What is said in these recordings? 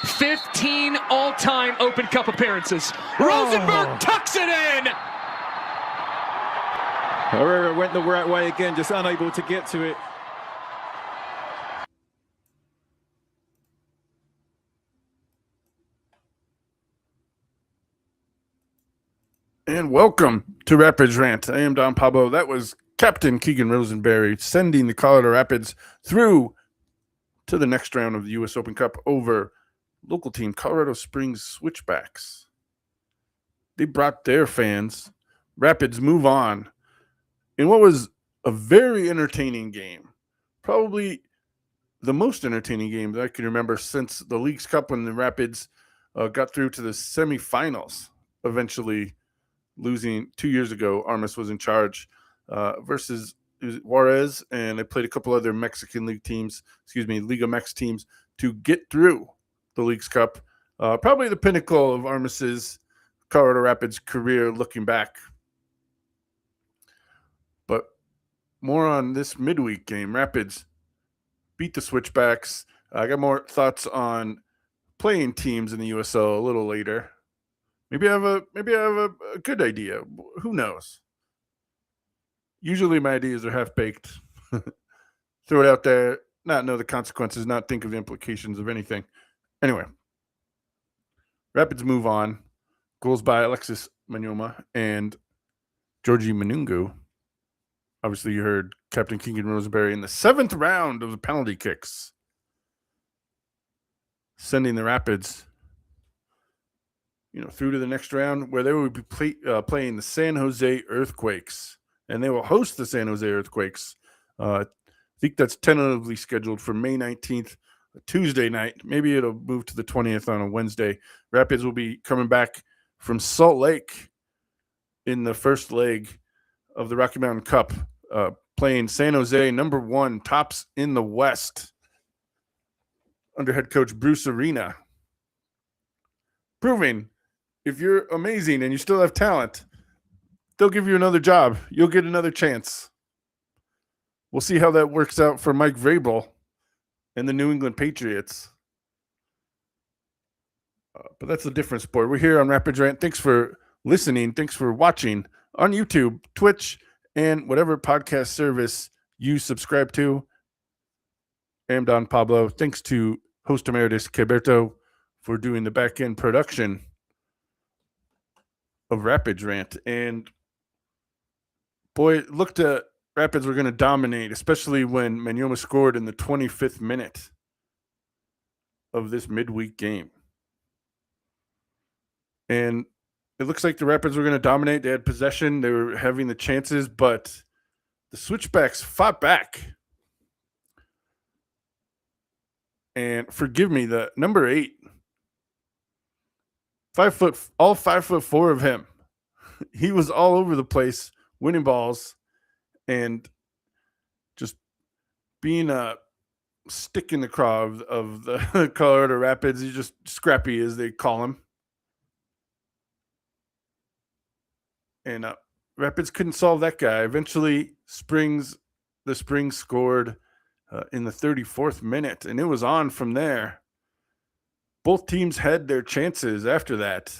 15 all-time Open Cup appearances. Rosenberg tucks it in. Herrera went the right way again, just unable to get to it. And welcome to Rapids Rant. I am Don Pablo. That was Captain Keegan Rosenberry sending the Colorado Rapids through to the next round of the U.S. Open Cup over local team Colorado Springs Switchbacks. They brought their fans. Rapids move on in what was a very entertaining game. Probably the most entertaining game that I can remember since the Leagues Cup when the Rapids got through to the semifinals, eventually losing 2 years ago. Armas was in charge versus Juarez, and they played a couple other Mexican League teams, Liga Mex teams, to get through the Leagues Cup. Probably the pinnacle of Armas's Colorado Rapids career looking back. But more on this midweek game. Rapids beat the Switchbacks. I got more thoughts on playing teams in the USL a little later. Maybe I have a good idea. Who knows? Usually my ideas are half-baked. Throw it out there, not know the consequences, not think of the implications of anything. Anyway, Rapids move on. Goals by Alexis Manyoma and Georgie Manungu. Obviously, you heard Captain Keegan Rosenberry in the 7th round of the penalty kicks, sending the Rapids through to the next round where they will be playing the San Jose Earthquakes, and they will host the San Jose Earthquakes. I think that's tentatively scheduled for May 19th, a Tuesday night. Maybe it'll move to the 20th on a Wednesday. Rapids will be coming back from Salt Lake in the first leg of the Rocky Mountain Cup, playing San Jose, number 1, tops in the West, under head coach Bruce Arena. Proving if you're amazing and you still have talent, they'll give you another job. You'll get another chance. We'll see how that works out for Mike Vrabel and the New England Patriots. But that's a different sport. We're here on Rapids Rant. Thanks for listening. Thanks for watching on YouTube, Twitch, and whatever podcast service you subscribe to. I'm Don Pablo. Thanks to host emeritus Keberto for doing the back-end production of Rapids Rant. And boy, it looked at Rapids were going to dominate, especially when Manyoma scored in the 25th minute of this midweek game. And it looks like the Rapids were going to dominate. They had possession. They were having the chances, but the Switchbacks fought back. And forgive me, the number 8, 5 foot, all 5'4" of him. He was all over the place, winning balls and just being a stick in the craw of the Colorado Rapids. He's just scrappy, as they call him. And Rapids couldn't solve that guy. Eventually, the Springs scored in the 34th minute, and it was on from there. Both teams had their chances after that.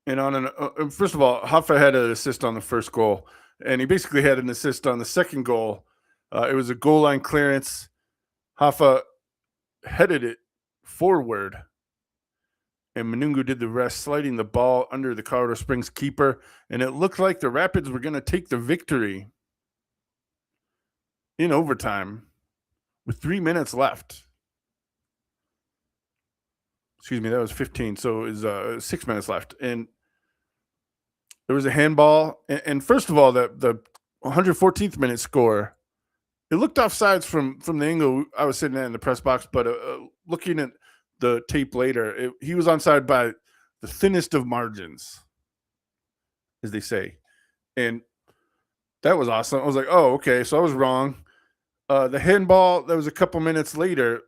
And first of all, Hoffa had an assist on the first goal, and he basically had an assist on the second goal. It was a goal line clearance. Hoffa headed it forward, and Manungu did the rest, sliding the ball under the Colorado Springs keeper, and it looked like the Rapids were going to take the victory in overtime with 3 minutes left. Excuse me, that was 15, so it was 6 minutes left. And there was a handball. And first of all, the 114th minute score, it looked offsides from the angle I was sitting at in the press box, but looking at the tape later, he was onside by the thinnest of margins, as they say. And that was awesome. I was like, oh, okay, so I was wrong. The handball, that was a couple minutes later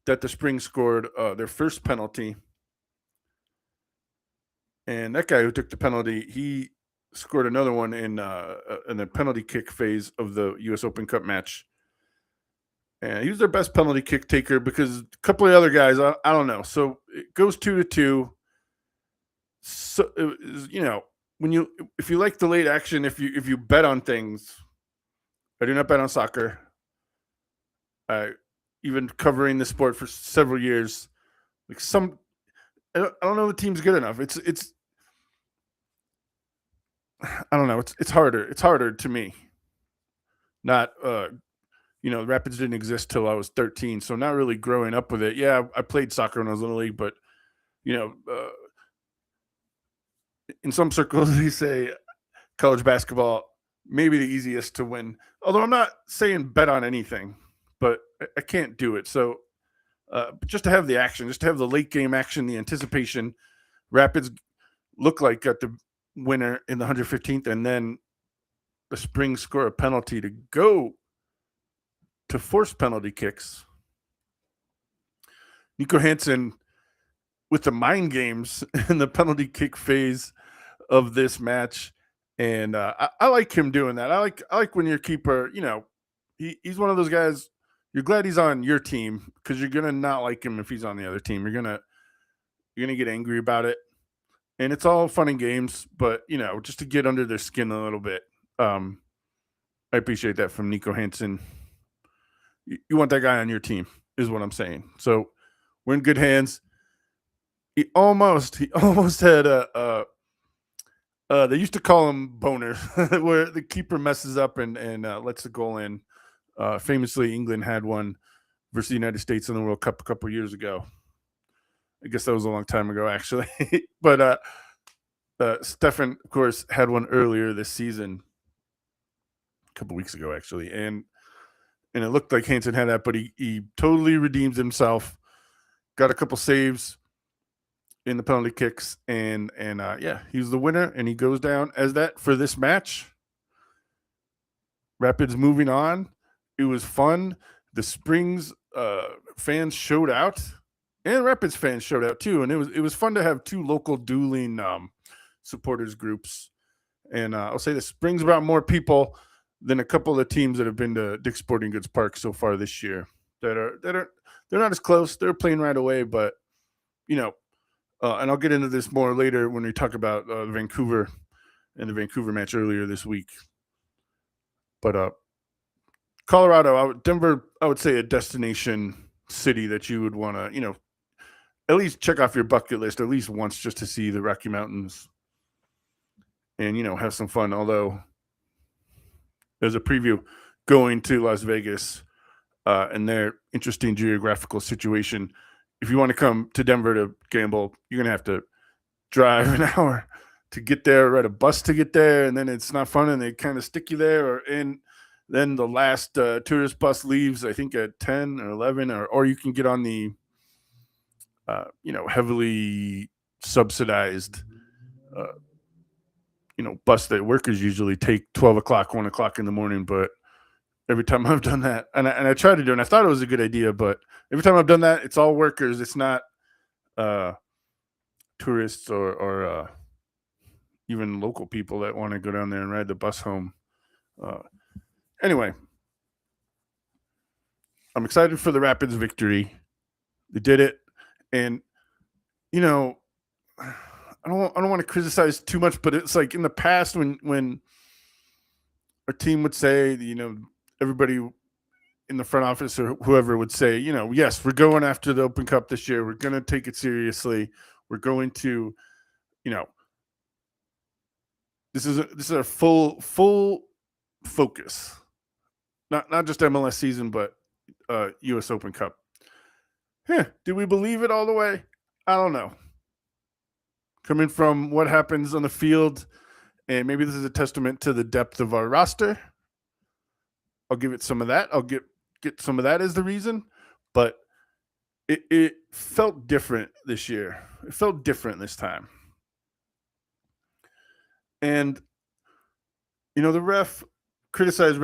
that the Springs scored their first penalty. And that guy who took the penalty, he scored another one in the penalty kick phase of the U.S. Open Cup match. And he was their best penalty kick taker because a couple of other guys, I don't know. So it goes 2-2. So when if you like the late action, if you bet on things, I do not bet on soccer. Even covering the sport for several years, like I don't know the team's good enough. It's I don't know. It's harder. It's harder to me. Not Rapids didn't exist till I was 13, so not really growing up with it. Yeah, I played soccer when I was in the league, but in some circles they say college basketball maybe the easiest to win. Although I'm not saying bet on anything, but I can't do it. So but just to have the action, just to have the late game action, the anticipation, Rapids look like got the winner in the 115th, and then the Springs score a penalty to go to force penalty kicks. Nico Hansen with the mind games in the penalty kick phase of this match. And I like him doing that. I like when your keeper, he's one of those guys, you're glad he's on your team because you're going to not like him if he's on the other team. You're going to get angry about it. And it's all fun and games, but, just to get under their skin a little bit. I appreciate that from Nico Hansen. You want that guy on your team is what I'm saying. So we're in good hands. He almost had they used to call him boner, where the keeper messes up and lets the goal in. Famously, England had one versus the United States in the World Cup a couple years ago. I guess that was a long time ago, actually. But Stefan, of course, had one earlier this season, a couple weeks ago, actually, and it looked like Hansen had that, but he totally redeemed himself. Got a couple saves in the penalty kicks, and he's the winner, and he goes down as that for this match. Rapids moving on. It was fun. The Springs fans showed out, and Rapids fans showed out too, and it was fun to have two local dueling supporters groups. And I'll say the Springs brought more people than a couple of teams that have been to Dick's Sporting Goods Park so far this year. They're not as close. They're playing right away, but and I'll get into this more later when we talk about Vancouver and the Vancouver match earlier this week. But Colorado, Denver, I would say a destination city that you would want to, at least check off your bucket list at least once just to see the Rocky Mountains and, have some fun. Although, as a preview, going to Las Vegas and their interesting geographical situation, if you want to come to Denver to gamble, you're going to have to drive an hour to get there, ride a bus to get there, and then it's not fun, and they kind of stick you there. And then the last tourist bus leaves, I think, at 10 or 11, or you can get on the, heavily subsidized, bus that workers usually take 12 o'clock, 1 o'clock in the morning. But every time I've done that, and I tried to do it, and I thought it was a good idea, but every time I've done that, it's all workers. It's not tourists or even local people that want to go down there and ride the bus home. Anyway, I'm excited for the Rapids victory. They did it, and I don't want to criticize too much, but it's like in the past when our team would say, everybody in the front office or whoever would say, yes, we're going after the Open Cup this year. We're going to take it seriously. We're going to, this is a full focus, not just MLS season, but U.S. Open Cup. Do we believe it all the way? I don't know. Coming from what happens on the field, and maybe this is a testament to the depth of our roster. I'll give it some of that. I'll get some of that as the reason, but it felt different this year. It felt different this time. And, the ref, criticize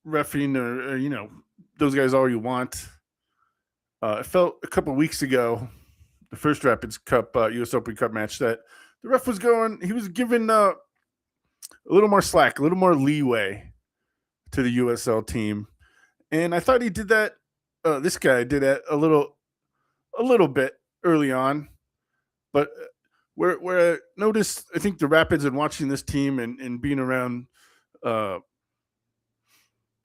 reffing or those guys all you want. It felt a couple of weeks ago, the first Rapids Cup, U.S. Open Cup match, that the ref he was giving a little more slack, a little more leeway to the USL team. And I thought he did that this guy did that a little bit early on, but where I noticed, I think the Rapids and watching this team and being around uh,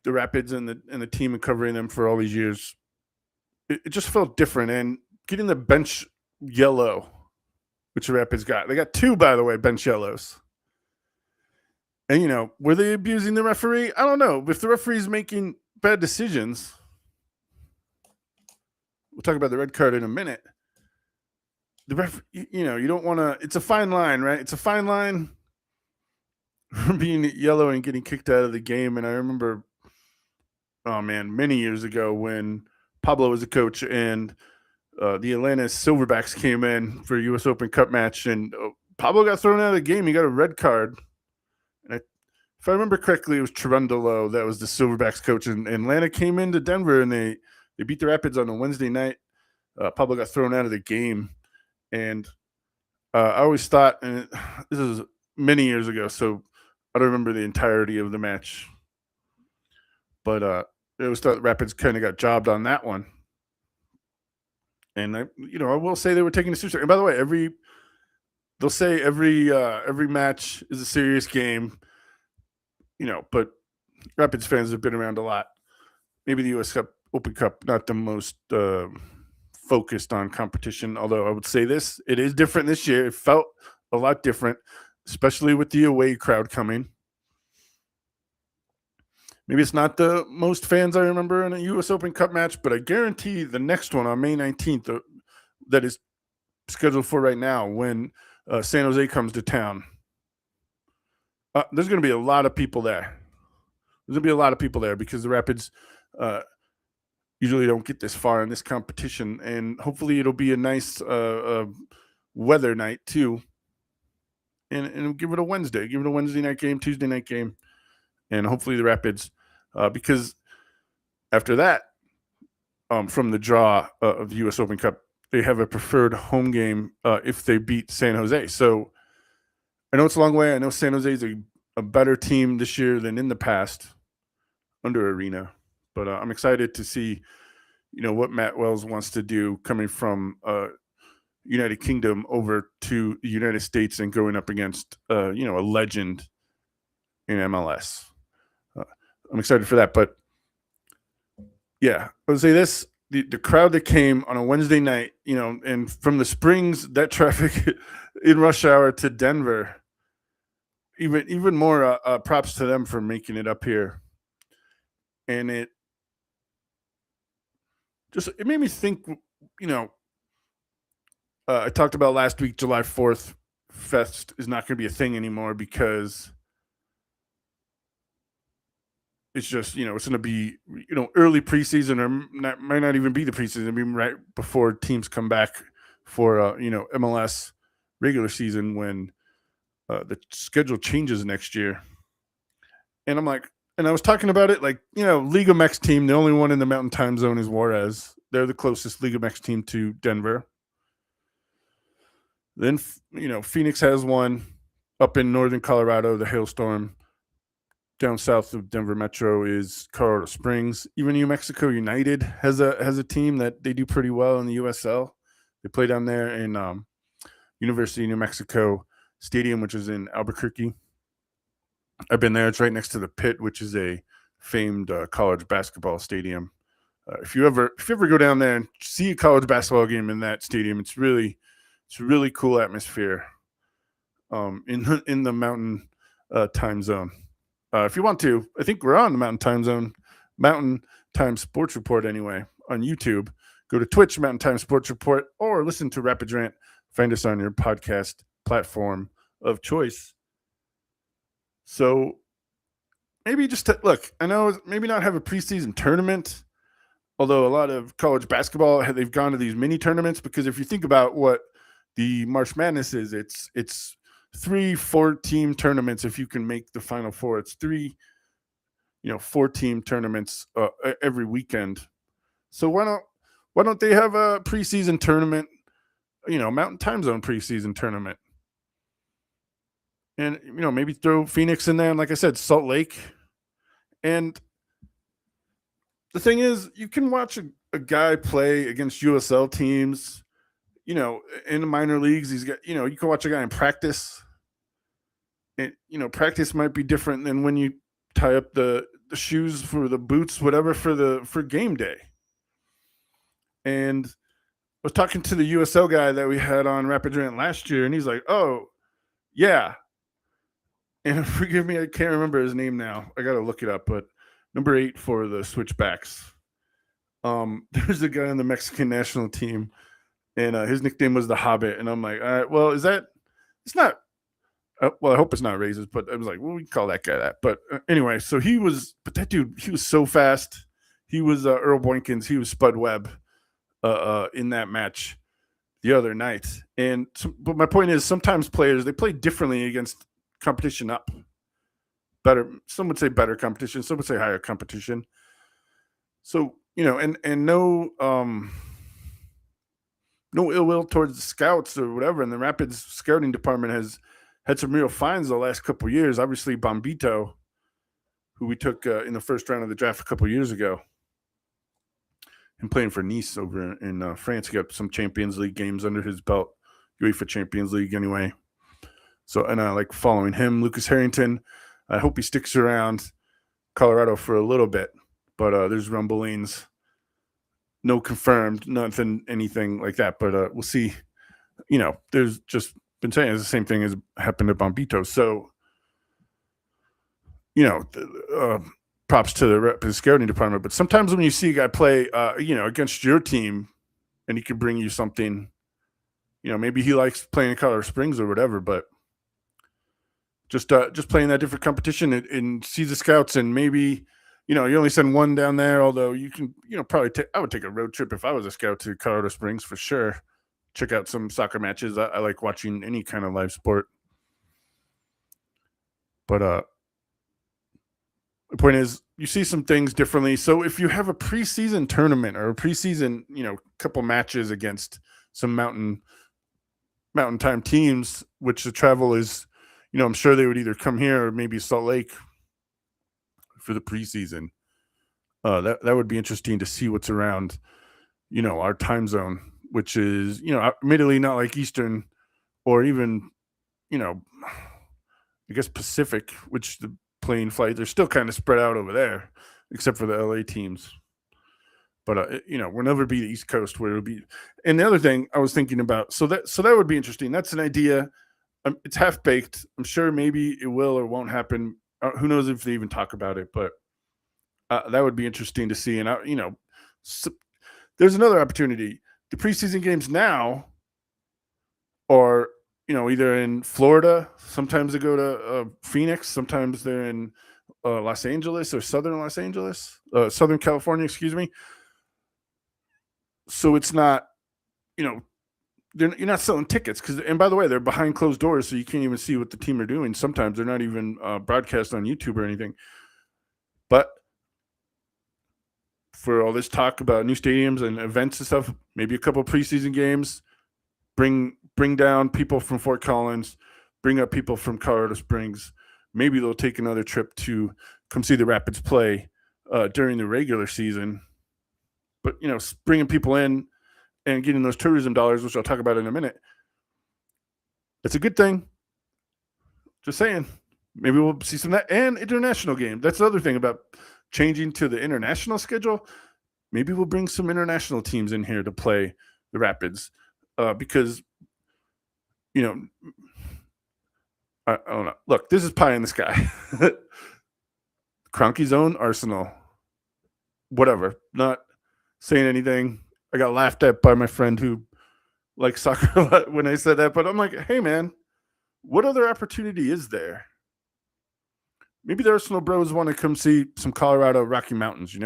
the Rapids and the team and covering them for all these years, it just felt different. And getting the bench yellow, which the Rapids got, they got 2, by the way, bench yellows. And were they abusing the referee? I don't know. If the referee's making bad decisions, we'll talk about the red card in a minute. The ref, you don't want to. It's a fine line, right? It's a fine line being yellow and getting kicked out of the game. And I remember, oh man, many years ago when Pablo was a coach and the Atlanta Silverbacks came in for a U.S. Open Cup match, and Pablo got thrown out of the game. He got a red card. And if I remember correctly, it was Cherundolo that was the Silverbacks coach, and Atlanta came into Denver and they beat the Rapids on a Wednesday night. Pablo got thrown out of the game, and I always thought, and this is many years ago, so I don't remember the entirety of the match, but I always thought Rapids kind of got jobbed on that one. And I will say they were taking it seriously. And by the way, they'll say every match is a serious game, but Rapids fans have been around a lot. Maybe the U.S. Open Cup, not the most focused on competition, although I would say this, it is different this year. It felt a lot different, especially with the away crowd coming. Maybe it's not the most fans I remember in a U.S. Open Cup match, but I guarantee the next one on May 19th that is scheduled for right now when San Jose comes to town, there's going to be a lot of people there. There's going to be a lot of people there because the Rapids usually don't get this far in this competition, and hopefully it'll be a nice weather night too. And give it a Wednesday night game, Tuesday night game, and hopefully the Rapids, because after that, from the draw of the U.S. Open Cup, they have a preferred home game if they beat San Jose. So I know it's a long way. I know San Jose is a better team this year than in the past under Arena, but I'm excited to see, what Matt Wells wants to do coming from United Kingdom over to the United States and going up against, a legend in MLS. I'm excited for that. But, yeah, I would say this. The crowd that came on a Wednesday night, and from the Springs, that traffic in rush hour to Denver, even more props to them for making it up here. And it made me think, I talked about last week, July 4th Fest is not going to be a thing anymore because it's just, it's going to be, early preseason, or might not even be the preseason. I mean, right before teams come back for, MLS regular season when the schedule changes next year. And I'm like, and I was talking about it like, Liga MX team, the only one in the Mountain Time Zone is Juarez. They're the closest Liga MX team to Denver. Then, Phoenix has one up in northern Colorado, the Hailstorm. Down south of Denver Metro is Colorado Springs. Even New Mexico United has a team that they do pretty well in the USL. They play down there in University of New Mexico Stadium, which is in Albuquerque. I've been there. It's right next to the Pit, which is a famed college basketball stadium. If you ever go down there and see a college basketball game in that stadium, it's a really cool atmosphere in the Mountain Time Zone. If you want to, I think we're on the Mountain Time Zone, Mountain Time Sports Report anyway, on YouTube. Go to Twitch, Mountain Time Sports Report, or listen to Rapids Rant. Find us on your podcast platform of choice. So maybe just look, I know maybe not have a preseason tournament, although a lot of college basketball, they've gone to these mini tournaments, because if you think about what the March Madness is, it's 3 4-team tournaments. If you can make the Final Four, it's 3 4-team tournaments every weekend. So why don't they have a preseason tournament, Mountain Time Zone preseason tournament, and maybe throw Phoenix in there, and like I said, Salt Lake. And the thing is, you can watch a guy play against USL teams, in the minor leagues. He's got, you can watch a guy in practice. And, practice might be different than when you tie up the shoes for the boots, whatever, for game day. And I was talking to the USL guy that we had on Rapid Rant last year, and he's like, "Oh, yeah." And forgive me, I can't remember his name now. I got to look it up. But number 8 for the Switchbacks. There's a guy on the Mexican national team, and his nickname was the Hobbit. And I'm like, all right, well, it's not. Well, I hope it's not racist, but I was like, well, we can call that guy that. But anyway, so but that dude, he was so fast. He was Earl Boykins. He was Spud Webb in that match the other night. But my point is, sometimes players, they play differently against competition up. Better, some would say better competition. Some would say higher competition. So, and no ill will towards the scouts or whatever. And the Rapids scouting department has had some real finds the last couple of years. Obviously, Bombito, who we took in the first round of the draft a couple of years ago, and playing for Nice over in France. He got some Champions League games under his belt, UEFA Champions League anyway. So, and I like following him. Lucas Harrington, I hope he sticks around Colorado for a little bit, but there's rumblings. No confirmed, nothing, anything like that. But we'll see. There's just been saying it's the same thing as happened to Bombito. So, props to the scouting department. But sometimes when you see a guy play, against your team, and he can bring you something, maybe he likes playing in Colorado Springs or whatever, but just playing that different competition and see the scouts, and maybe, you only send one down there, although you can, probably I would take a road trip if I was a scout to Colorado Springs for sure. Check out some soccer matches. I like watching any kind of live sport. But the point is, you see some things differently. So if you have a preseason tournament or a preseason, couple matches against some mountain time teams, which the travel is, I'm sure they would either come here or maybe Salt Lake for the preseason. That would be interesting to see what's around, our time zone, which is, admittedly not like Eastern or even, I guess Pacific, which the plane flights are still kind of spread out over there, except for the LA teams. But we'll never be the East Coast where it'll be. And the other thing I was thinking about, so that would be interesting. That's an idea. It's half baked. I'm sure maybe it will or won't happen. Who knows if they even talk about it? But that would be interesting to see. And there's another opportunity. The preseason games now are, either in Florida. Sometimes they go to Phoenix. Sometimes they're in Los Angeles or Southern California, excuse me. So it's not, you're not selling tickets and by the way, they're behind closed doors, so you can't even see what the team are doing. Sometimes they're not even broadcast on YouTube or anything. But for all this talk about new stadiums and events and stuff, maybe a couple preseason games, bring down people from Fort Collins, bring up people from Colorado Springs. Maybe they'll take another trip to come see the Rapids play during the regular season. But, bringing people in and getting those tourism dollars, which I'll talk about in a minute, it's a good thing. Just saying. Maybe we'll see some of that. And international game. That's the other thing about changing to the international schedule. Maybe we'll bring some international teams in here to play the Rapids because, I don't know. Look, this is pie in the sky. Kroenke's own Arsenal. Whatever. Not saying anything. I got laughed at by my friend who likes soccer a lot when I said that. But I'm like, hey, man, what other opportunity is there? Maybe the Arsenal bros want to come see some Colorado Rocky Mountains,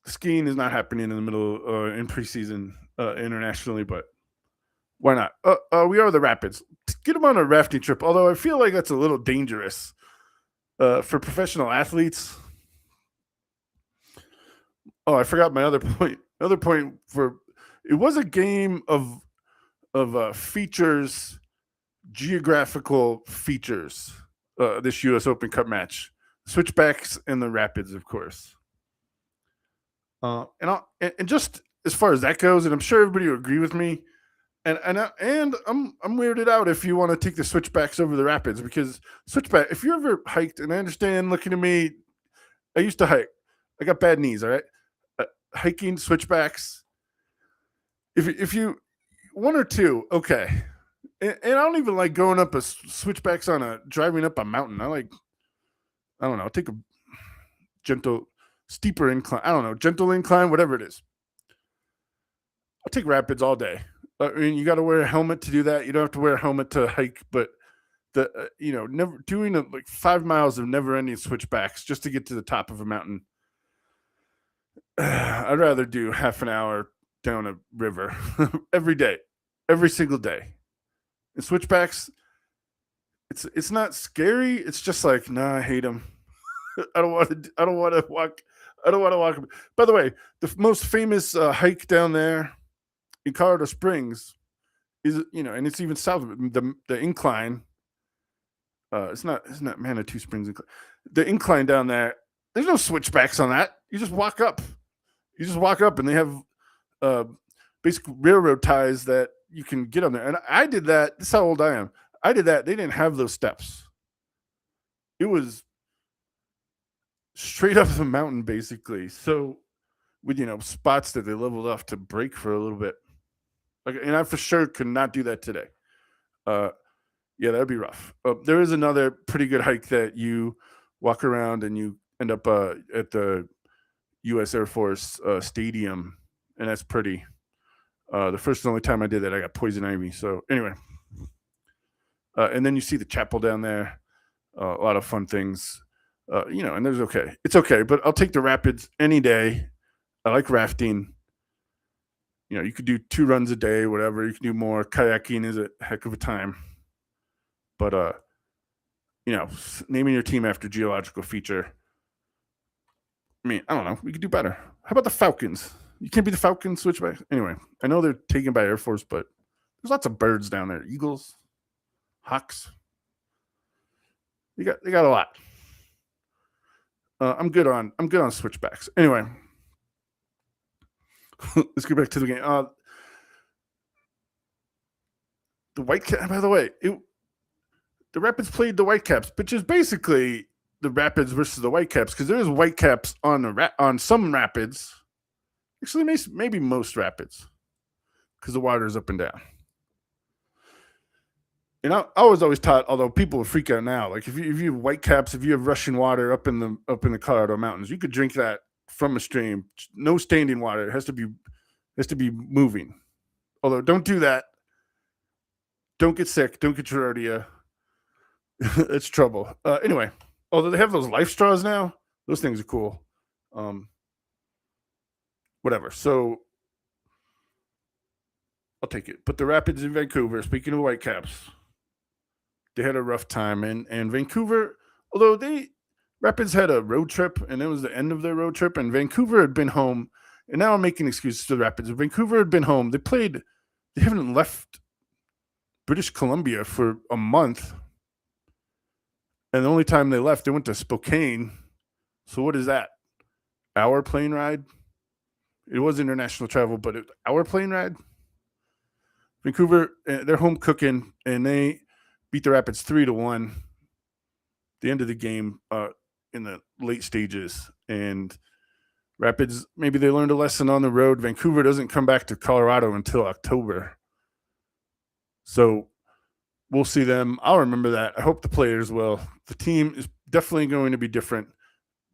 Skiing is not happening in the middle in preseason internationally, but why not? We are the Rapids. Get them on a rafting trip, although I feel like that's a little dangerous for professional athletes. Oh, I forgot my other point. Another point it was a game of features, geographical features. This U.S. Open Cup match, Switchbacks and the Rapids, of course. And just as far as that goes, and I'm sure everybody will agree with me. I'm weirded out if you want to take the switchbacks over the rapids, because switchback. If you ever hiked, and I understand, looking at me, I used to hike. I got bad knees. All right, hiking switchbacks. If you one or two, okay. And I don't even like going up a switchbacks on driving up a mountain. I don't know, take a gentle, steeper incline. I don't know, gentle incline, whatever it is. I'll take rapids all day. I mean, you got to wear a helmet to do that. You don't have to wear a helmet to hike, but never doing like 5 miles of never-ending switchbacks just to get to the top of a mountain. I'd rather do half an hour down a river every day, every single day. And switchbacks, it's not scary. It's just like, nah, I hate them. I don't want to walk. I don't want to walk. By the way, the most famous hike down there in Colorado Springs is, and it's even south of it, the incline. It's not Manitou Springs incline. The incline down there. There's no switchbacks on that. You just walk up. And they have basic railroad ties that you can get on there. And I did that. This is how old I am. I did that. They didn't have those steps. It was straight up the mountain, basically. So with spots that they leveled off to break for a little bit. And I for sure could not do that today. Yeah, that'd be rough. There is another pretty good hike that you walk around and you end up at the U.S. Air Force Stadium, and that's pretty. The first and only time I did that, I got poison ivy. So anyway, and then you see the chapel down there. A lot of fun things, and there's okay. It's okay, but I'll take the rapids any day. I like rafting. You could do 2 runs a day, whatever. You can do more. Kayaking is a heck of a time. But, naming your team after geological feature. I mean, I don't know. We could do better. How about the Falcons? You can't be the Falcons switchback. Anyway, I know they're taken by Air Force, but there's lots of birds down there. Eagles, hawks. They got a lot. I'm good on switchbacks. Anyway, let's get back to the game. The Whitecaps, by the way, the Rapids played the Whitecaps, which is basically the Rapids versus the Whitecaps, because there's Whitecaps on some Rapids. Actually, maybe most Rapids, because the water's up and down. And I was always taught, although people would freak out now, like if you have Whitecaps, if you have rushing water up in the Colorado mountains, you could drink that from a stream. No standing water. It has to be moving. Although don't do that. Don't get sick. Don't get Giardia. It's trouble. Anyway, although they have those life straws now, those things are cool. Whatever. So I'll take it. But the Rapids in Vancouver, speaking of Whitecaps, they had a rough time. And Vancouver, although Rapids had a road trip, and it was the end of their road trip, and Vancouver had been home. And now I'm making excuses to the Rapids. Vancouver had been home. They haven't left British Columbia for a month. And the only time they left, they went to Spokane. So what is that? Hour plane ride? It was international travel, but hour plane ride? Vancouver, they're home cooking, and they beat the Rapids 3-1. The end of the game in the late stages. And Rapids, maybe they learned a lesson on the road. Vancouver doesn't come back to Colorado until October. So we'll see them. I'll remember that. I hope the players will. The team is definitely going to be different,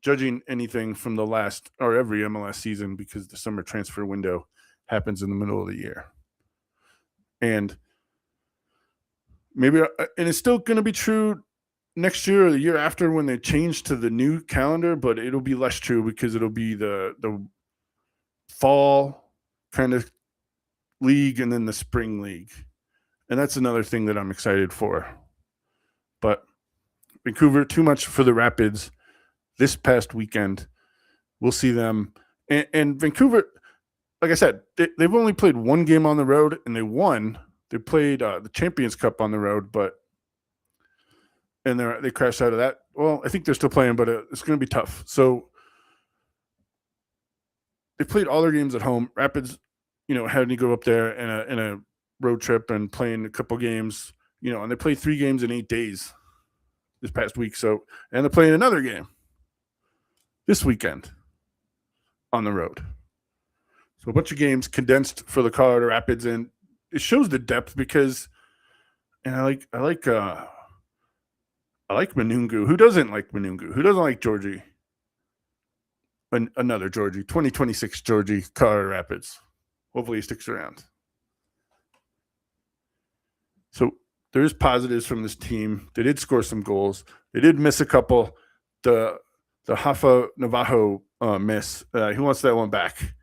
judging anything from the last or every MLS season, because the summer transfer window happens in the middle of the year. And it's still going to be true next year or the year after when they change to the new calendar, but it'll be less true because it'll be the fall kind of league and then the spring league. And that's another thing that I'm excited for. But Vancouver, too much for the Rapids this past weekend. We'll see them. And Vancouver, like I said, they've only played one game on the road, and they won. They played the Champions Cup on the road, and they crashed out of that. Well, I think they're still playing, but it's going to be tough. So they played all their games at home. Rapids, having to go up there in a road trip and playing a couple games, and they played 3 games in 8 days this past week. So, and they're playing another game this weekend on the road. So a bunch of games condensed for the Colorado Rapids, and it shows the depth because, and I like Manungu. Who doesn't like Manungu? Who doesn't like Georgie? Another Georgie, 2026 Georgie, Colorado Rapids. Hopefully he sticks around. So there's positives from this team. They did score some goals. They did miss a couple. The Rafa Navajo miss. He wants that one back,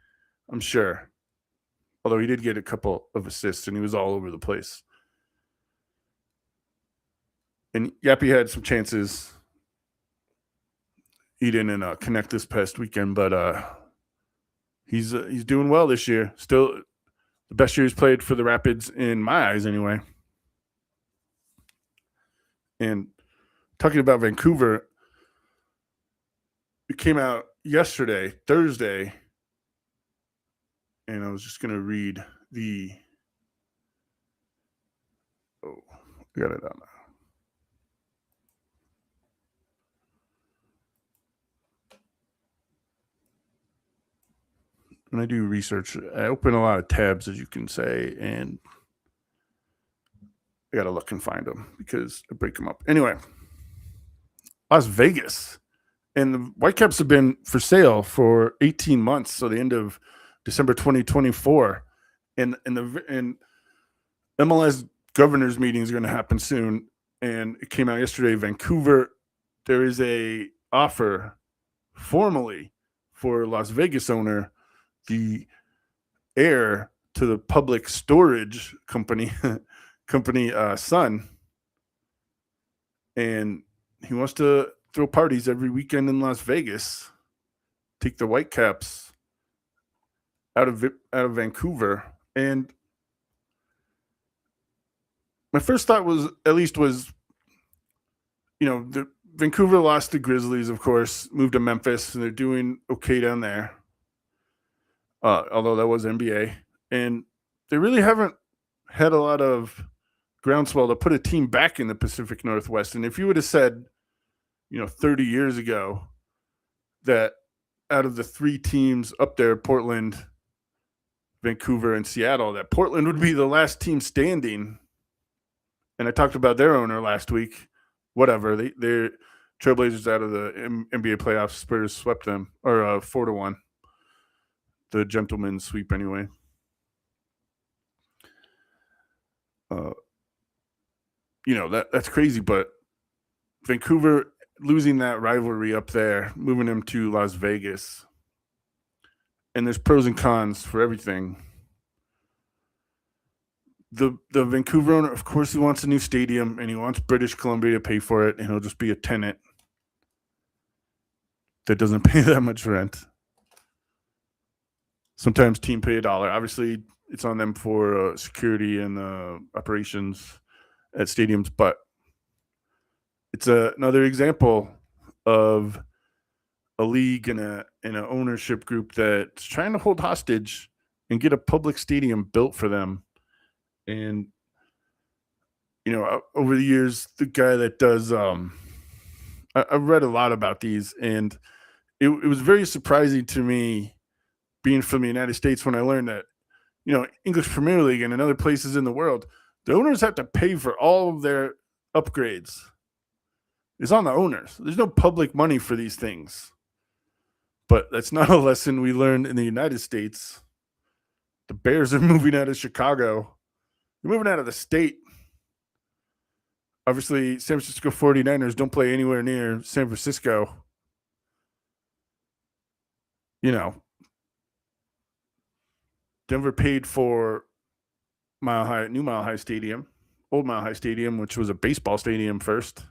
I'm sure. Although he did get a couple of assists and he was all over the place. And Yappy had some chances. He didn't connect this past weekend, but he's doing well this year. Still the best year he's played for the Rapids in my eyes anyway. And talking about Vancouver, it came out yesterday, Thursday, and I was just going to read I got it on. When I do research, I open a lot of tabs, as you can say, and I got to look and find them because I break them up. Anyway, Las Vegas. And the Whitecaps have been for sale for 18 months, so the end of December 2024. And MLS governors meeting is going to happen soon. And it came out yesterday. Vancouver, there is a offer formally for Las Vegas owner, the heir to the public storage company, Sun. And he wants to throw parties every weekend in Las Vegas, take the Whitecaps out of Vancouver. And my first thought was, the Vancouver lost the Grizzlies, of course, moved to Memphis, and they're doing okay down there. Although that was NBA. And they really haven't had a lot of groundswell to put a team back in the Pacific Northwest. And if you would have said, 30 years ago, that out of the 3 teams up there, Portland, Vancouver, and Seattle, that Portland would be the last team standing. And I talked about their owner last week. Whatever. They're Trailblazers out of the NBA playoffs. Spurs swept them, or 4-1. The gentleman's sweep anyway. That's crazy, but Vancouver losing that rivalry up there, moving him to Las Vegas. And there's pros and cons for everything. The Vancouver owner, of course, he wants a new stadium, and he wants British Columbia to pay for it, and he'll just be a tenant that doesn't pay that much rent. Sometimes team pay $1. Obviously, it's on them for security and operations at stadiums, but it's another example of a league and an ownership group that's trying to hold hostage and get a public stadium built for them. And, over the years, the guy that does, I've read a lot about these, and it was very surprising to me being from the United States when I learned that, English Premier League and in other places in the world, the owners have to pay for all of their upgrades. It's on the owners. There's no public money for these things. But that's not a lesson we learned in the United States. The Bears are moving out of Chicago. They're moving out of the state. Obviously, San Francisco 49ers don't play anywhere near San Francisco. Denver paid for New Mile High Stadium, Old Mile High Stadium, which was a baseball stadium first.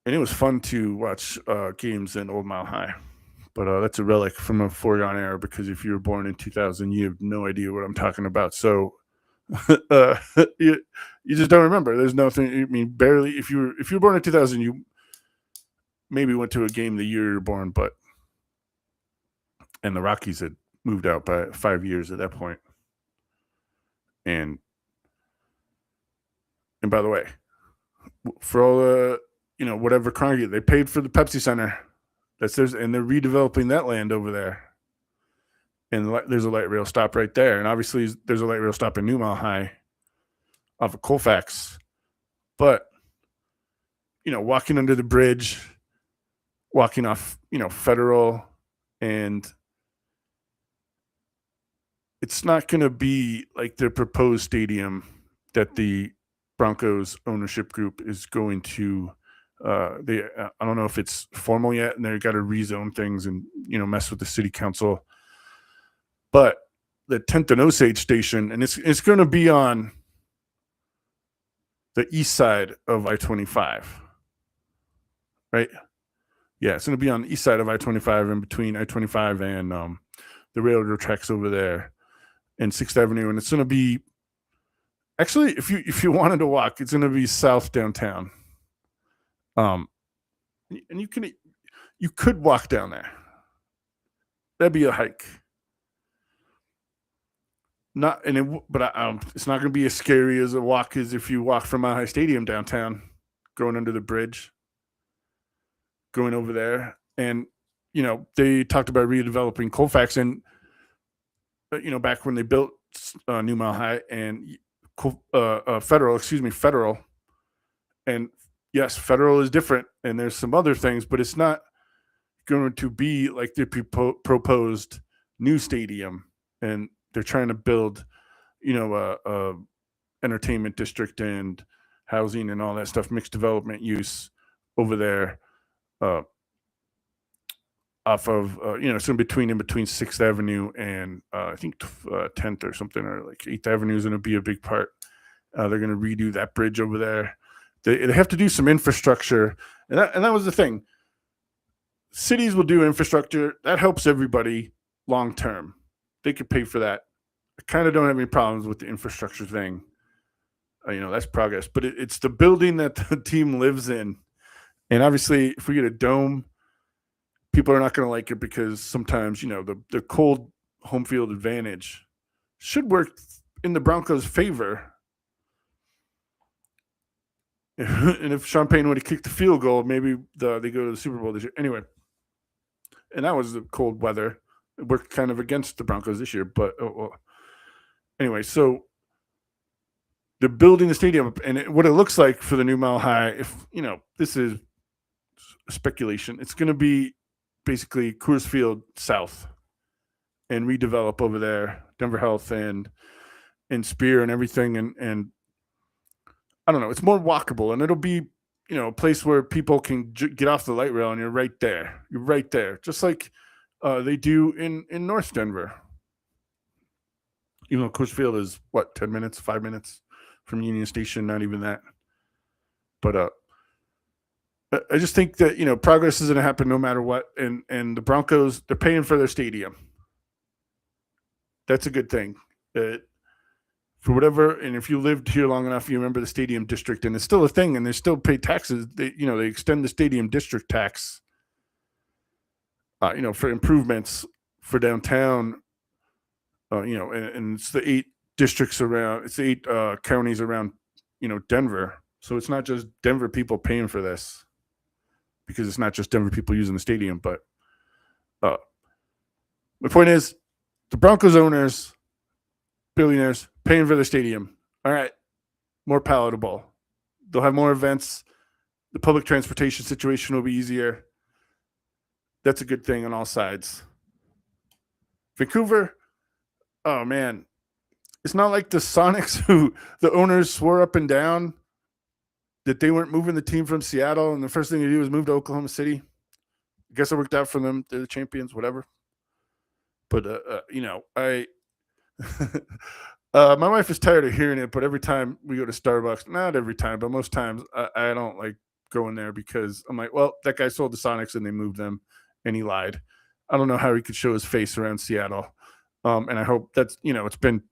And it was fun to watch games in Old Mile High. But that's a relic from a foregone era, because if you were born in 2000, you have no idea what I'm talking about. So you just don't remember. There's nothing. Barely. If you were born in 2000, you maybe went to a game the year you were born, but and the Rockies had moved out by 5 years at that point. And by the way, for all the whatever congregate, they paid for the Pepsi Center. That's theirs, and they're redeveloping that land over there. And there's a light rail stop right there, and obviously there's a light rail stop in New Mile High off of Colfax. But walking under the bridge, walking off Federal, and it's not going to be like the proposed stadium that the Broncos ownership group is going to. I don't know if it's formal yet, and they've got to rezone things and mess with the city council. But the 10th and Osage station, and it's going to be on the east side of I-25, right? Yeah, it's going to be on the east side of I-25, in between I-25 and the railroad tracks over there, and 6th Avenue, and it's going to be actually, if you wanted to walk, it's going to be south downtown. And you could walk down there. That'd be a hike. But it's not going to be as scary as a walk as if you walk from Mile High Stadium downtown, going under the bridge, going over there. And they talked about redeveloping Colfax, and back when they built New Mile High and Federal, and yes, Federal is different, and there's some other things, but it's not going to be like the proposed new stadium. And they're trying to build, a entertainment district and housing and all that stuff, mixed development use over there, off of so in between 6th Avenue and I think 10th or something, or like 8th Avenue is going to be a big part. They're going to redo that bridge over there. They have to do some infrastructure, and that was the thing. Cities will do infrastructure that helps everybody long term. They could pay for that. I kind of don't have any problems with the infrastructure thing. That's progress, but it's the building that the team lives in. And obviously, if we get a dome, people are not going to like it, because sometimes, the cold home field advantage should work in the Broncos' favor. And if Sean Payton would have kicked the field goal, maybe they go to the Super Bowl this year. Anyway, and that was the cold weather. It worked kind of against the Broncos this year. But anyway, so they're building the stadium, and what it looks like for the New Mile High, if this is speculation, it's going to be basically Coors Field South and redevelop over there, Denver Health and Spear and everything, and I don't know, it's more walkable, and it'll be a place where people can get off the light rail, and you're right there, just like they do in North Denver. Even though Coors Field is 10 minutes, 5 minutes from Union Station, not even that. But I just think that progress is going to happen no matter what, and the Broncos, they're paying for their stadium. That's a good thing. For whatever, and if you lived here long enough, you remember the stadium district, and it's still a thing, and they still pay taxes. They extend the stadium district tax, for improvements for downtown. And it's the 8 districts around. It's the 8 counties around, Denver. So it's not just Denver people paying for this, because it's not just Denver people using the stadium. But my point is, the Broncos owners, billionaires, paying for their stadium. All right, more palatable. They'll have more events. The public transportation situation will be easier. That's a good thing on all sides. Vancouver, oh man, it's not like the Sonics, who the owners swore up and down that they weren't moving the team from Seattle, and the first thing they do was move to Oklahoma City. I guess it worked out for them. They're the champions, whatever. But I my wife is tired of hearing it, but every time we go to Starbucks, not every time, but most times, I don't like going there, because I'm like, well, that guy sold the Sonics and they moved them, and he lied. I don't know how he could show his face around Seattle. And I hope that's, it's been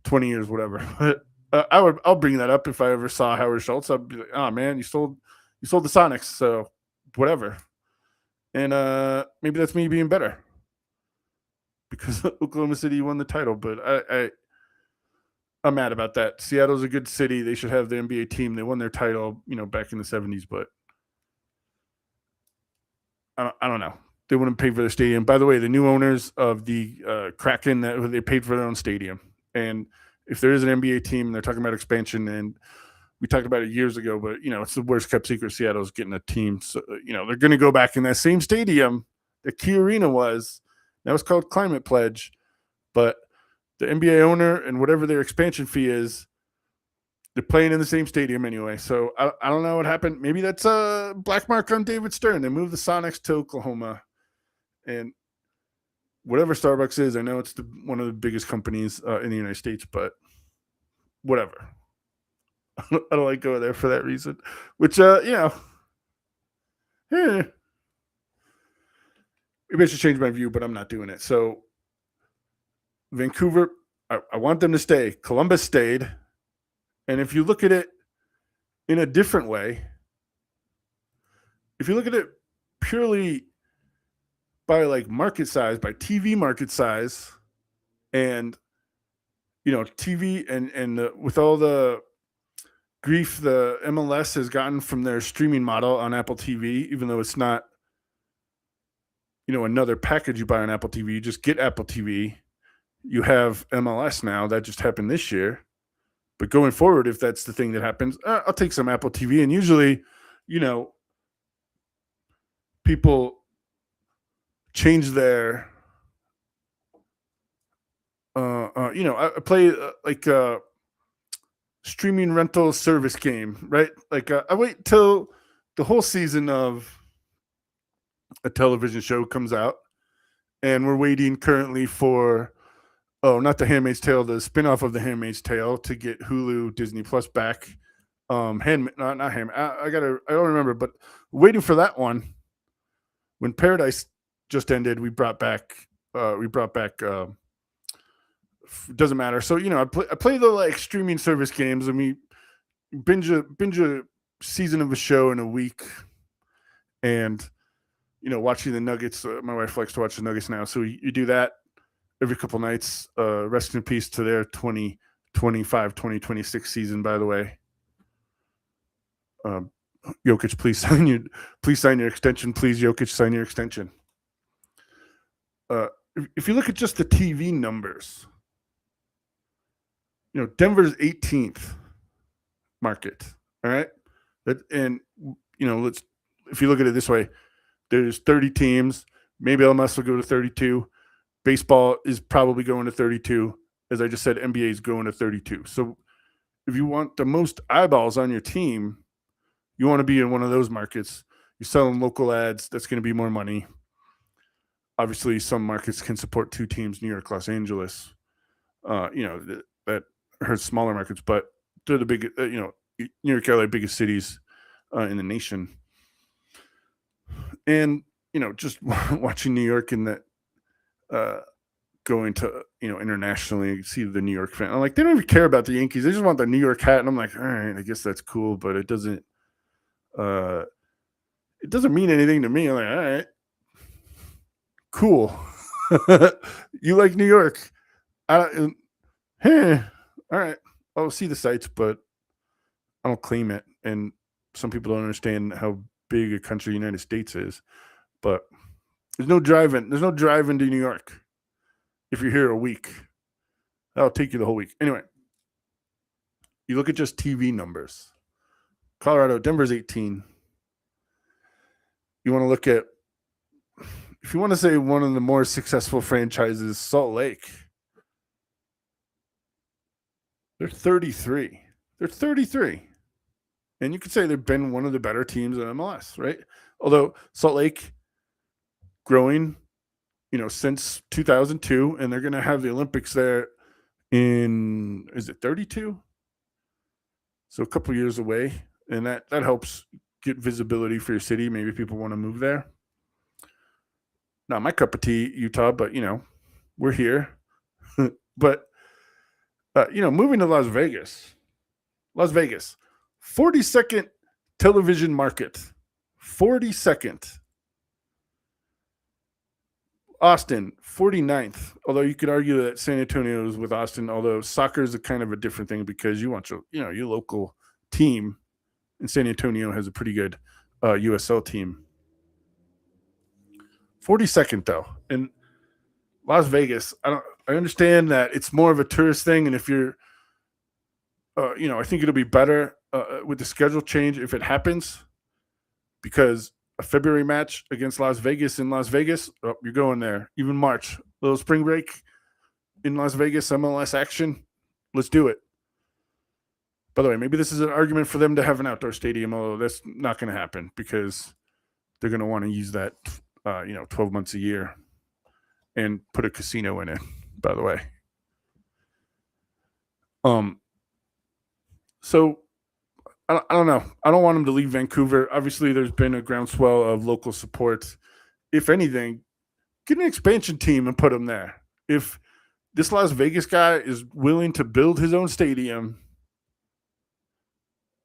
20 years, whatever. But I'll bring that up if I ever saw Howard Schultz. I'd be like, oh man, you sold the Sonics, so whatever. And maybe that's me being better. because Oklahoma City won the title. But I'm mad about that. Seattle's a good city. They should have the NBA team. They won their title, back in the 70s, but I don't know. They wouldn't pay for their stadium. By the way, the new owners of the Kraken, they paid for their own stadium. And if there is an NBA team and they're talking about expansion, and we talked about it years ago, but it's the worst kept secret. Seattle's getting a team. So they're going to go back in that same stadium that Key Arena was. That was called Climate Pledge. But the NBA owner and whatever their expansion fee is, they're playing in the same stadium anyway. So I don't know what happened. Maybe that's a black mark on David Stern. They moved the Sonics to Oklahoma. And whatever Starbucks is, I know it's one of the biggest companies in the United States, but whatever. I don't like going there for that reason. Which, maybe I should change my view, but I'm not doing it. So Vancouver, I want them to stay. Columbus stayed. And if you look at it in a different way, if you look at it purely by like market size, by TV market size, and TV and with all the grief the MLS has gotten from their streaming model on Apple TV, even though it's not another package you buy on Apple TV, you just get Apple TV. You have MLS now. That just happened this year. But going forward, if that's the thing that happens, I'll take some Apple TV. And usually, people change their, I play like a streaming rental service game, right? Like I wait till the whole season of a television show comes out, and we're waiting currently for, not The Handmaid's Tale, the spinoff of The Handmaid's Tale to get Hulu, Disney Plus back. I don't remember, but waiting for that one. When Paradise just ended, we brought back. Doesn't matter. So I play the like streaming service games, and we binge a season of a show in a week, and watching the Nuggets. My wife likes to watch the Nuggets now, so you do that every couple nights. Rest in peace to their 2025-2026 season, by the way. Jokic, please sign your extension. Please, Jokic, sign your extension. If you look at just the TV numbers, Denver's 18th market. All right. If you look at it this way, there's 30 teams. Maybe MLS will go to 32. Baseball is probably going to 32. As I just said, NBA is going to 32. So if you want the most eyeballs on your team, you want to be in one of those markets. You're selling local ads. That's going to be more money. Obviously, some markets can support two teams, New York, Los Angeles. That hurts smaller markets, but they're the big, New York, LA, biggest cities in the nation. And, just watching New York in that, going to, internationally, see the New York fan. I'm like, they don't even care about the Yankees. They just want the New York hat. And I'm like, all right, I guess that's cool, but it doesn't mean anything to me. I'm like, all right, cool. You like New York. All right. I'll see the sites, but I don't claim it. And some people don't understand how big a country the United States is. But there's no driving. There's no driving to New York if you're here a week. That'll take you the whole week. Anyway, you look at just TV numbers. Colorado, Denver's 18. You want to look at, if you want to say one of the more successful franchises, Salt Lake. They're 33. They're 33. And you could say they've been one of the better teams in MLS, right? Although Salt Lake growing, since 2002, and they're going to have the Olympics there in, is it 32? So a couple years away. And that helps get visibility for your city. Maybe people want to move there. Not my cup of tea, Utah, but, we're here. But, moving to Las Vegas, 42nd television market, 42nd. Austin, 49th. Although you could argue that San Antonio is with Austin, although soccer is a kind of a different thing because you want your local team, and San Antonio has a pretty good USL team. 42nd though, and Las Vegas. I understand that it's more of a tourist thing, and if you're, I think it'll be better with the schedule change if it happens, because a February match against Las Vegas in Las Vegas, you're going there. Even March, little spring break in Las Vegas, MLS action. Let's do it. By the way, maybe this is an argument for them to have an outdoor stadium, although that's not going to happen because they're going to want to use that, 12 months a year and put a casino in it, by the way. So I don't know. I don't want him to leave Vancouver. Obviously, there's been a groundswell of local support. If anything, get an expansion team and put him there. If this Las Vegas guy is willing to build his own stadium,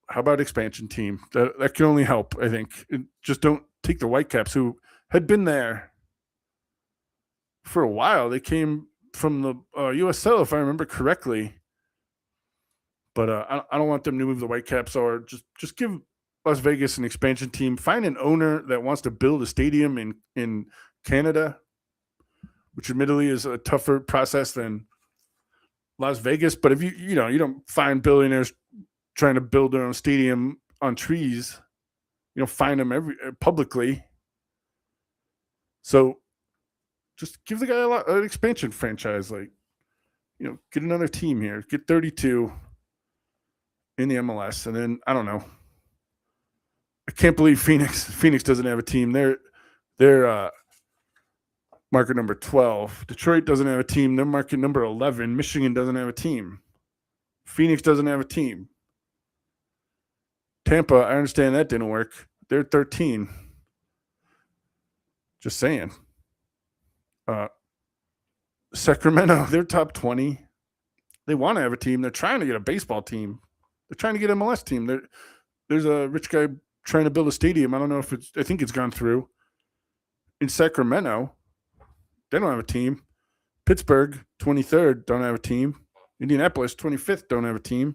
how about expansion team? That can only help, I think. Just don't take the Whitecaps, who had been there for a while. They came from the USL, if I remember correctly. But I don't want them to move the Whitecaps, or just give Las Vegas an expansion team. Find an owner that wants to build a stadium in Canada, which admittedly is a tougher process than Las Vegas. But if you don't find billionaires trying to build their own stadium on trees, you don't find them publicly. So just give the guy an expansion franchise. Get another team here. Get 32 in the MLS. And then, I don't know. I can't believe Phoenix doesn't have a team. They're market number 12. Detroit doesn't have a team. They're market number 11. Michigan doesn't have a team. Phoenix doesn't have a team. Tampa, I understand that didn't work. They're 13. Just saying. Sacramento, they're top 20. They want to have a team. They're trying to get a baseball team. They're trying to get an MLS team. There's a rich guy trying to build a stadium. I don't know I think it's gone through. In Sacramento, they don't have a team. Pittsburgh, 23rd, don't have a team. Indianapolis, 25th, don't have a team.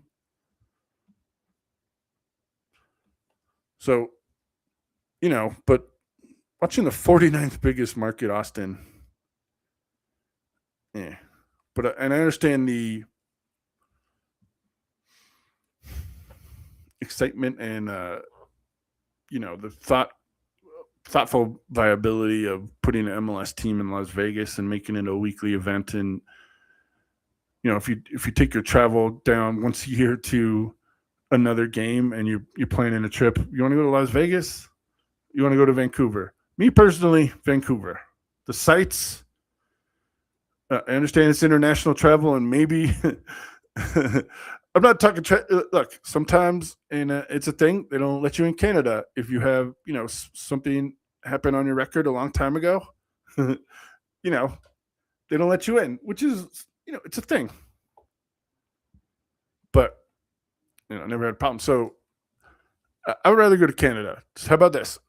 So, but watching the 49th biggest market, Austin, yeah. But and I understand the excitement and the thoughtful viability of putting an MLS team in Las Vegas and making it a weekly event. And if you take your travel down once a year to another game and you're planning a trip, you want to go to Las Vegas, you want to go to Vancouver. Me personally, Vancouver. The sites, I understand it's international travel, and maybe I'm not talking. Look, sometimes, and it's a thing, they don't let you in Canada if you have, something happen on your record a long time ago. They don't let you in, which is, it's a thing. But I never had a problem. So I would rather go to Canada. How about this?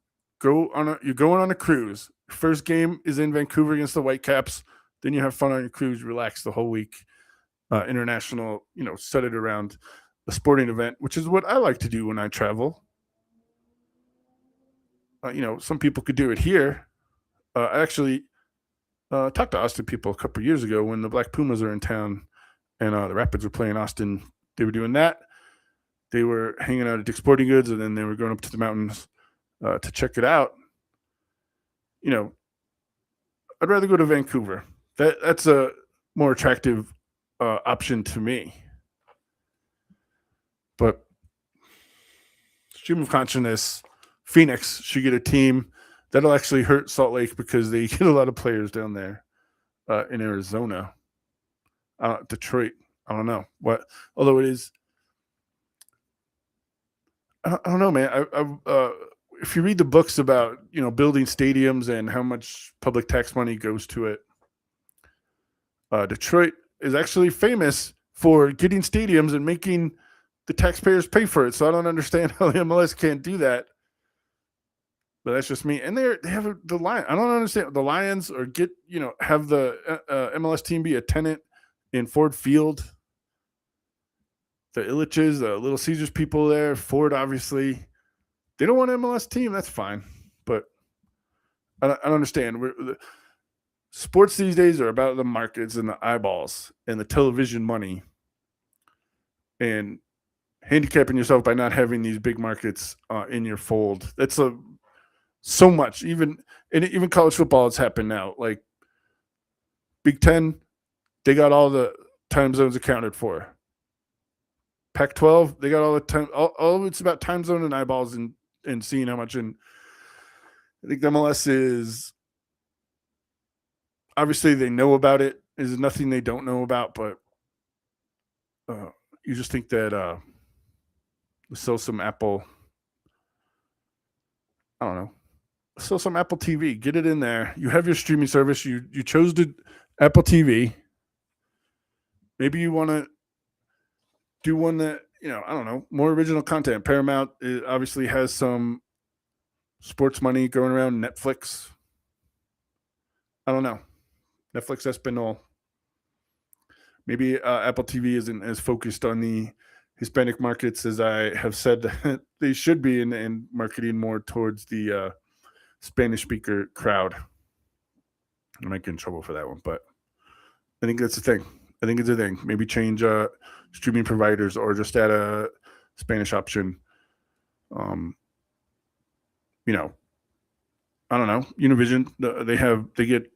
You're going on a cruise. First game is in Vancouver against the Whitecaps. Then you have fun on your cruise, relax the whole week. International, set it around a sporting event, which is what I like to do when I travel. Some people could do it here. I actually talked to Austin people a couple of years ago when the Black Pumas are in town and the Rapids were playing Austin. They were doing that. They were hanging out at Dick's Sporting Goods, and then they were going up to the mountains to check it out. I'd rather go to Vancouver. That's a more attractive option to me. But stream of consciousness, Phoenix should get a team. That'll actually hurt Salt Lake because they get a lot of players down there in Arizona. Detroit, I don't know what. Although it is, I don't know, man. If you read the books about building stadiums and how much public tax money goes to it, Detroit is actually famous for getting stadiums and making the taxpayers pay for it. So I don't understand how the MLS can't do that. But that's just me. And they have the Lions. I don't understand the Lions or have the MLS team be a tenant in Ford Field. The Illiches, the Little Caesars people there, Ford obviously. They don't want an MLS team. That's fine. But I don't understand. Sports these days are about the markets and the eyeballs and the television money. And handicapping yourself by not having these big markets in your fold. That's so much. Even college football has happened now. Like Big Ten, they got all the time zones accounted for. Pac-12, they got all the time. All of it's about time zone and eyeballs and seeing how much. And I think the MLS is obviously they know about it. There's nothing they don't know about, but you just think that sell some Apple. I don't know. Sell some Apple TV. Get it in there. You have your streaming service. You chose Apple TV. Maybe you want to do one that, I don't know, more original content. Paramount obviously has some sports money going around. Netflix. I don't know. Netflix Espanol. Maybe Apple TV isn't as focused on the Hispanic markets as I have said that they should be in marketing more towards the Spanish speaker crowd. I might get in trouble for that one, but I think that's the thing. I think it's a thing. Maybe change streaming providers or just add a Spanish option. I don't know. Univision, they get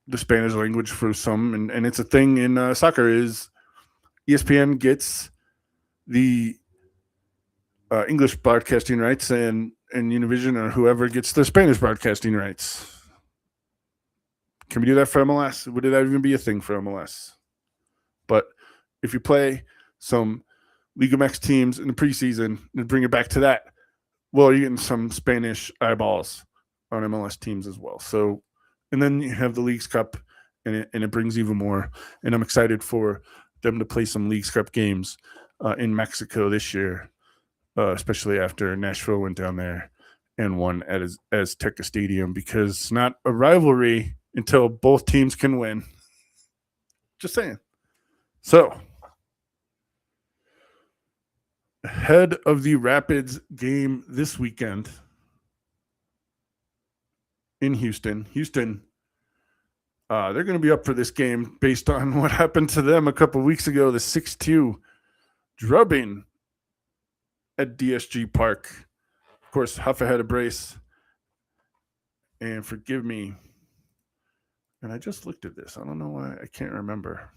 the Spanish language for some, and it's a thing in soccer. Is ESPN gets the English broadcasting rights, and Univision or whoever gets the Spanish broadcasting rights. Can we do that for MLS? Would that even be a thing for MLS? But if you play some Liga MX teams in the preseason and bring it back to that, well, you're getting some Spanish eyeballs on MLS teams as well. So, and then you have the Leagues Cup, and it brings even more. And I'm excited for them to play some Leagues Cup games in Mexico this year, especially after Nashville went down there and won at Azteca Stadium, because it's not a rivalry until both teams can win. Just saying. So, ahead of the Rapids game this weekend in Houston, they're going to be up for this game based on what happened to them a couple of weeks ago, the 6-2 drubbing at DSG Park. Of course, Huff had a brace. And forgive me, and I just looked at this. I don't know why. I can't remember.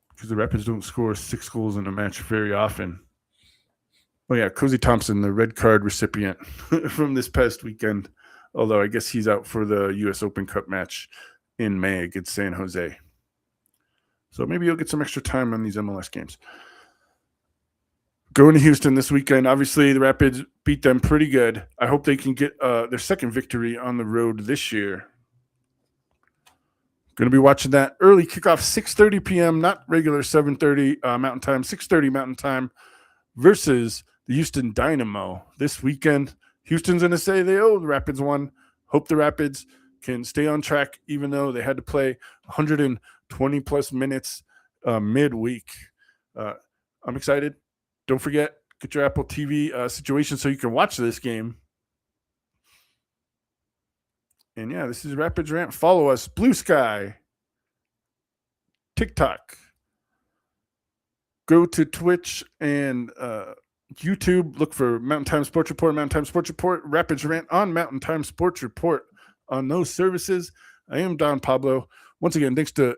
Because the Rapids don't score 6 goals in a match very often. Oh, yeah, Cozy Thompson, the red card recipient from this past weekend. Although I guess he's out for the U.S. Open Cup match in May against San Jose. So maybe you'll get some extra time on these MLS games. Going to Houston this weekend, obviously the Rapids beat them pretty good. I hope they can get their second victory on the road this year. Going to be watching that early kickoff, 6:30 p.m., not regular 7:30 Mountain Time, 6:30 Mountain Time versus the Houston Dynamo this weekend. Houston's going to say the Rapids won. Hope the Rapids can stay on track, even though they had to play 120-plus minutes midweek. I'm excited. Don't forget, get your Apple TV situation so you can watch this game. And yeah, this is Rapids Rant. Follow us, Blue Sky, TikTok. Go to Twitch and YouTube. Look for Mountain Time Sports Report, Rapids Rant on Mountain Time Sports Report on those services. I am Don Pablo. Once again, thanks to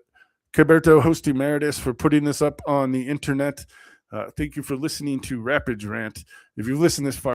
Caberto Host Emeritus for putting this up on the internet. Thank you for listening to Rapids Rant. If you've listened this far,